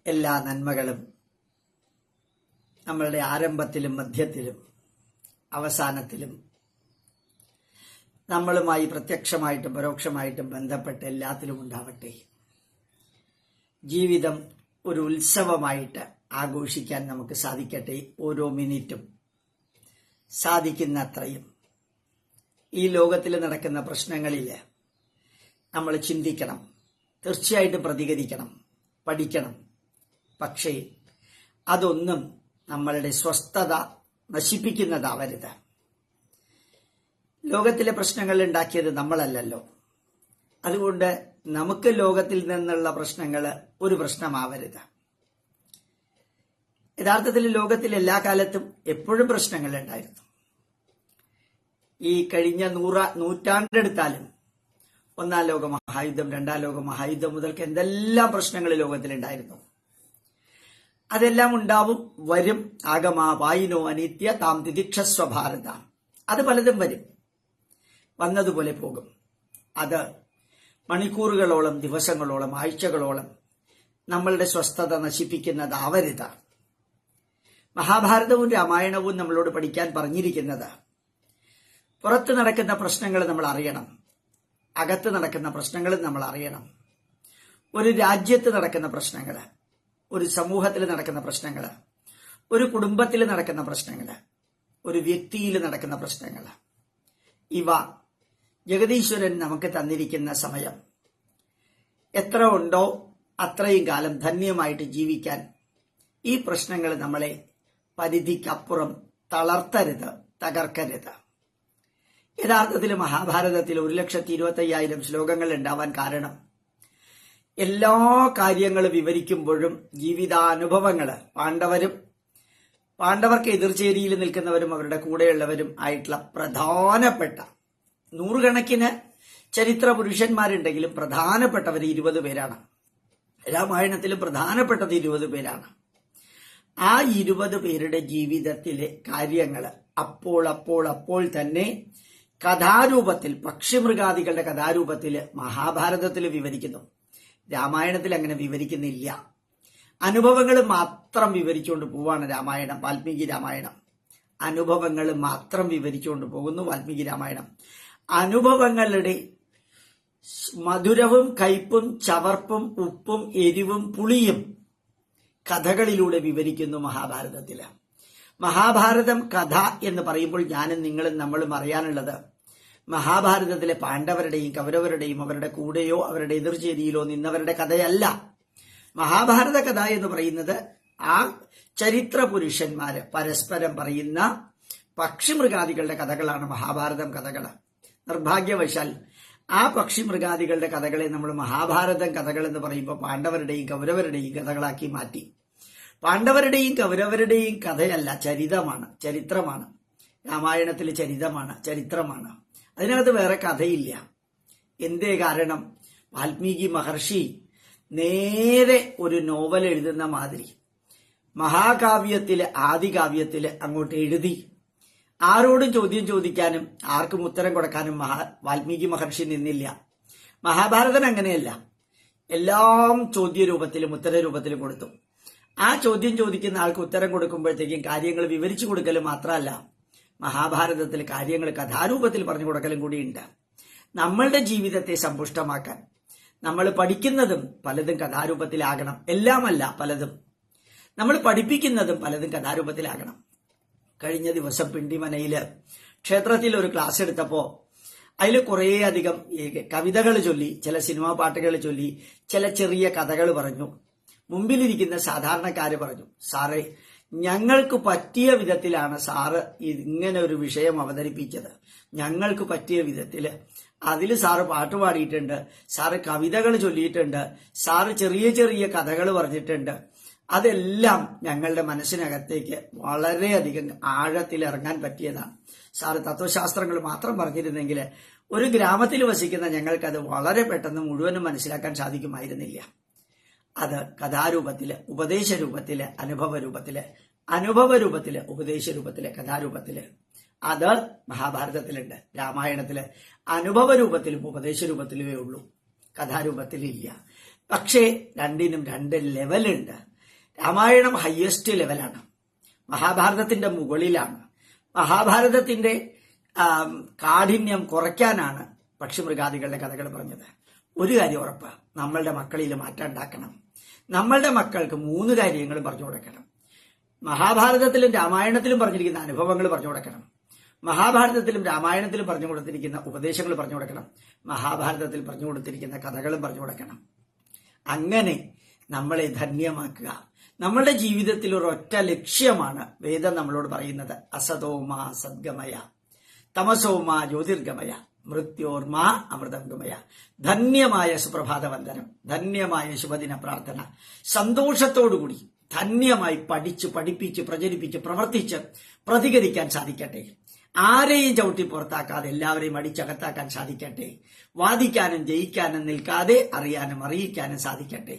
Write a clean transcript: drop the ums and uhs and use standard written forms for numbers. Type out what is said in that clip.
എല്ലാ നന്മകളും നമ്മളുടെ ആരംഭത്തിലും മധ്യത്തിലും അവസാനത്തിലും നമ്മളുമായി പ്രത്യക്ഷമായിട്ടും പരോക്ഷമായിട്ടും ബന്ധപ്പെട്ട് എല്ലാത്തിലും ഉണ്ടാവട്ടെ. ജീവിതം ഒരു ഉത്സവമായിട്ട് ആഘോഷിക്കാൻ നമുക്ക് സാധിക്കട്ടെ. ഓരോ മിനിറ്റും സാധിക്കുന്നത്രയും ഈ ലോകത്തിൽ നടക്കുന്ന പ്രശ്നങ്ങളിൽ നമ്മൾ ചിന്തിക്കണം, തീർച്ചയായിട്ടും പ്രതികരിക്കണം, പഠിക്കണം. പക്ഷേ അതൊന്നും നമ്മളുടെ സ്വസ്ഥത നശിപ്പിക്കുന്നതാവരുത്. ലോകത്തിലെ പ്രശ്നങ്ങൾ ഉണ്ടാക്കിയത് നമ്മളല്ലല്ലോ. അതുകൊണ്ട് നമുക്ക് ലോകത്തിൽ നിന്നുള്ള പ്രശ്നങ്ങൾ ഒരു പ്രശ്നമാവരുത്. യഥാർത്ഥത്തിൽ ലോകത്തിൽ എല്ലാ കാലത്തും എപ്പോഴും പ്രശ്നങ്ങൾ ഉണ്ടായിരുന്നു. ഈ കഴിഞ്ഞ നൂറ്റാണ്ടെടുത്താലും ഒന്നാം ലോക മഹായുദ്ധം, രണ്ടാം ലോക മഹായുദ്ധം മുതൽക്ക് എന്തെല്ലാം പ്രശ്നങ്ങൾ ലോകത്തിലുണ്ടായിരുന്നു. അതെല്ലാം ഉണ്ടാവും, വരും. ആഗമാ വായിനോ അനിത്യ താം തിദിക്ഷസ്വ ഭാരത. അത് പലതും വരും, വന്നതുപോലെ പോകും. അത് മണിക്കൂറുകളോളം, ദിവസങ്ങളോളം, ആഴ്ചകളോളം നമ്മളുടെ സ്വസ്ഥത നശിപ്പിക്കുന്നതാവരുത്. മഹാഭാരതവും രാമായണവും നമ്മളോട് പഠിക്കാൻ പറഞ്ഞിരിക്കുന്നത് പുറത്ത് നടക്കുന്ന പ്രശ്നങ്ങൾ നമ്മൾ അറിയണം, അകത്ത് നടക്കുന്ന പ്രശ്നങ്ങൾ നമ്മൾ അറിയണം. ഒരു രാജ്യത്ത് നടക്കുന്ന പ്രശ്നങ്ങൾ, ഒരു സമൂഹത്തിൽ നടക്കുന്ന പ്രശ്നങ്ങൾ, ഒരു കുടുംബത്തിൽ നടക്കുന്ന പ്രശ്നങ്ങൾ, ഒരു വ്യക്തിയിൽ നടക്കുന്ന പ്രശ്നങ്ങൾ, ഇവ ജഗദീശ്വരൻ നമുക്ക് തന്നിരിക്കുന്ന സമയം എത്ര ഉണ്ടോ അത്രയും കാലം ധന്യമായിട്ട് ജീവിക്കാൻ ഈ പ്രശ്നങ്ങൾ നമ്മളെ പരിധിക്കപ്പുറം തളർത്തരുത്, തകർക്കരുത്. യഥാർത്ഥത്തിൽ മഹാഭാരതത്തിൽ 1,25,000 ശ്ലോകങ്ങൾ ഉണ്ടാവാൻ കാരണം എല്ലാ കാര്യങ്ങളും വിവരിക്കുമ്പോഴും ജീവിതാനുഭവങ്ങൾ പാണ്ഡവർക്ക് എതിർചേരിയിൽ നിൽക്കുന്നവരും അവരുടെ കൂടെയുള്ളവരും ആയിട്ടുള്ള പ്രധാനപ്പെട്ട നൂറുകണക്കിന് ചരിത്ര പുരുഷന്മാരുണ്ടെങ്കിലും പ്രധാനപ്പെട്ടവർ 20 പേരാണ്. രാമായണത്തിലും പ്രധാനപ്പെട്ടത് 20 പേരാണ്. ആ 20 പേരുടെ ജീവിതത്തിലെ കാര്യങ്ങൾ അപ്പോൾ തന്നെ കഥാരൂപത്തിൽ, പക്ഷിമൃഗാദികളുടെ കഥാരൂപത്തിൽ മഹാഭാരതത്തിൽ വിവരിക്കുന്നു. രാമായണത്തിൽ അങ്ങനെ വിവരിക്കുന്നില്ല. അനുഭവങ്ങൾ മാത്രം വിവരിച്ചുകൊണ്ട് പോവാണ് രാമായണം, വാൽമീകി രാമായണം. അനുഭവങ്ങൾ മാത്രം വിവരിച്ചുകൊണ്ട് പോകുന്നു വാൽമീകി രാമായണം. അനുഭവങ്ങളുടെ മധുരവും കയ്പും ചവർപ്പും ഉപ്പും എരിവും പുളിയും കഥകളിലൂടെ വിവരിക്കുന്നു മഹാഭാരതത്തില്. മഹാഭാരതം കഥ എന്ന് പറയുമ്പോൾ ഞാനും നിങ്ങളും നമ്മളും അറിയാനുള്ളത് മഹാഭാരതത്തിലെ പാണ്ഡവരുടെയും കൗരവരുടെയും അവരുടെ കൂടെയോ അവരുടെ എതിർചേരിയിലോ നിന്നവരുടെ കഥയല്ല. മഹാഭാരത കഥ എന്ന് പറയുന്നത് ആ ചരിത്ര പുരുഷന്മാര് പരസ്പരം പറയുന്ന പക്ഷിമൃഗാദികളുടെ കഥകളാണ് മഹാഭാരതം കഥകൾ. നിർഭാഗ്യവശാൽ ആ പക്ഷിമൃഗാദികളുടെ കഥകളെ നമ്മൾ മഹാഭാരതം കഥകൾ എന്ന് പറയുമ്പോൾ പാണ്ഡവരുടെയും കൗരവരുടെയും കഥകളാക്കി മാറ്റി. പാണ്ഡവരുടെയും കൗരവരുടെയും കഥയല്ല, ചരിത്രമാണ്. രാമായണത്തിലെ ചരിത്രമാണ്. അതിനകത്ത് വേറെ കഥയില്ല. എന്തേ കാരണം? വാൽമീകി മഹർഷി നേരെ ഒരു നോവൽ എഴുതുന്ന മാതിരി മഹാകാവ്യത്തില്, ആദികാവ്യത്തില് അങ്ങോട്ട് എഴുതി. ആരോടും ചോദ്യം ചോദിക്കാനും ആർക്കും ഉത്തരം കൊടുക്കാനും വാൽമീകി മഹർഷി നിന്നില്ല. മഹാഭാരതം അങ്ങനെയല്ല, എല്ലാം ചോദ്യരൂപത്തിലും ഉത്തരരൂപത്തിലും കൊടുത്തു. ആ ചോദ്യം ചോദിക്കുന്ന ആൾക്ക് ഉത്തരം കൊടുക്കുമ്പോഴത്തേക്കും കാര്യങ്ങൾ വിവരിച്ചു കൊടുക്കലും മാത്രമല്ല, മഹാഭാരതത്തിൽ കാര്യങ്ങൾ കഥാരൂപത്തിൽ പറഞ്ഞു കൊടുക്കലും കൂടിയുണ്ട്. നമ്മളുടെ ജീവിതത്തെ സമ്പുഷ്ടമാക്കാൻ നമ്മൾ പഠിക്കുന്നതും പലതും കഥാരൂപത്തിലാകണം. എല്ലാമല്ല, പലതും നമ്മൾ പഠിപ്പിക്കുന്നതും പലതും കഥാരൂപത്തിലാകണം. കഴിഞ്ഞ ദിവസം പിണ്ടിമനയില് ക്ഷേത്രത്തിൽ ഒരു ക്ലാസ് എടുത്തപ്പോ അതിൽ കുറേയധികം കവിതകൾ ചൊല്ലി, ചില സിനിമാ പാട്ടുകൾ ചൊല്ലി, ചില ചെറിയ കഥകൾ പറഞ്ഞു. മുമ്പിലിരിക്കുന്ന സാധാരണക്കാര് പറഞ്ഞു, സാറേ, ഞങ്ങൾക്ക് പറ്റിയ വിധത്തിലാണ് സാറ് ഇങ്ങനെ ഒരു വിഷയം അവതരിപ്പിച്ചത്. ഞങ്ങൾക്ക് പറ്റിയ വിധത്തില് അതിൽ സാറ് പാട്ടുപാടിയിട്ടുണ്ട്, സാറ് കവിതകൾ ചൊല്ലിയിട്ടുണ്ട്, സാറ് ചെറിയ ചെറിയ കഥകൾ പറഞ്ഞിട്ടുണ്ട്. അതെല്ലാം ഞങ്ങളുടെ മനസ്സിനകത്തേക്ക് വളരെയധികം ആഴത്തിൽ ഇറങ്ങാൻ പറ്റിയതാണ്. സാറ് തത്വശാസ്ത്രങ്ങൾ മാത്രം പറഞ്ഞിരുന്നെങ്കിൽ ഒരു ഗ്രാമത്തിൽ വസിക്കുന്ന ഞങ്ങൾക്കത് വളരെ പെട്ടെന്ന് മുഴുവനും മനസ്സിലാക്കാൻ സാധിക്കുമായിരുന്നില്ല. അത് കഥാരൂപത്തില്, ഉപദേശരൂപത്തില്, അനുഭവരൂപത്തില്, ഉപദേശരൂപത്തില്, കഥാരൂപത്തില് അത് മഹാഭാരതത്തിലുണ്ട്. രാമായണത്തില് അനുഭവരൂപത്തിലും ഉപദേശരൂപത്തിലുമേ ഉള്ളൂ, കഥാരൂപത്തിലില്ല. പക്ഷേ രണ്ടിനും രണ്ട് ലെവലുണ്ട്. രാമായണം ഹയസ്റ്റ് ലെവലാണ്, മഹാഭാരതത്തിന്റെ മുകളിലാണ്. മഹാഭാരതത്തിന്റെ കാഠിന്യം കുറയ്ക്കാനാണ് പക്ഷിമൃഗാദികളുടെ കഥകൾ പറഞ്ഞത്. ഒരു കാര്യം ഉറപ്പ്, നമ്മളുടെ മക്കളിൽ മാറ്റം ഉണ്ടാക്കണം. നമ്മളുടെ മക്കൾക്ക് 3 കാര്യങ്ങൾ പറഞ്ഞു കൊടുക്കണം. മഹാഭാരതത്തിലും രാമായണത്തിലും പറഞ്ഞിരിക്കുന്ന അനുഭവങ്ങൾ പറഞ്ഞു കൊടുക്കണം. മഹാഭാരതത്തിലും രാമായണത്തിലും പറഞ്ഞു കൊടുത്തിരിക്കുന്ന ഉപദേശങ്ങൾ പറഞ്ഞു കൊടുക്കണം. മഹാഭാരതത്തിൽ പറഞ്ഞു കൊടുത്തിരിക്കുന്ന കഥകളും പറഞ്ഞു കൊടുക്കണം. അങ്ങനെ നമ്മളെ ധന്യമാക്കുക. നമ്മളുടെ ജീവിതത്തിൽ ഒരൊറ്റ ലക്ഷ്യമാണ് വേദം നമ്മളോട് പറയുന്നത്. അസതോമാ സദ്ഗമയ, തമസോമാ ജ്യോതിർഗമയ, മൃത്യോർമാ അമൃതംഗമയ. ധന്യമായ സുപ്രഭാത വന്ദനം, ധന്യമായ ശുഭദിന പ്രാർത്ഥന, സന്തോഷത്തോടുകൂടി ധന്യമായി പഠിച്ച് പഠിപ്പിച്ച് പ്രചരിപ്പിച്ച് പ്രവർത്തിച്ച് പ്രതികരിക്കാൻ സാധിക്കട്ടെ. ആരെയും ചവിട്ടി പുറത്താക്കാതെ എല്ലാവരെയും അടിച്ചകത്താക്കാൻ സാധിക്കട്ടെ. വാദിക്കാനും ജയിക്കാനും നിൽക്കാതെ അറിയാനും അറിയിക്കാനും സാധിക്കട്ടെ.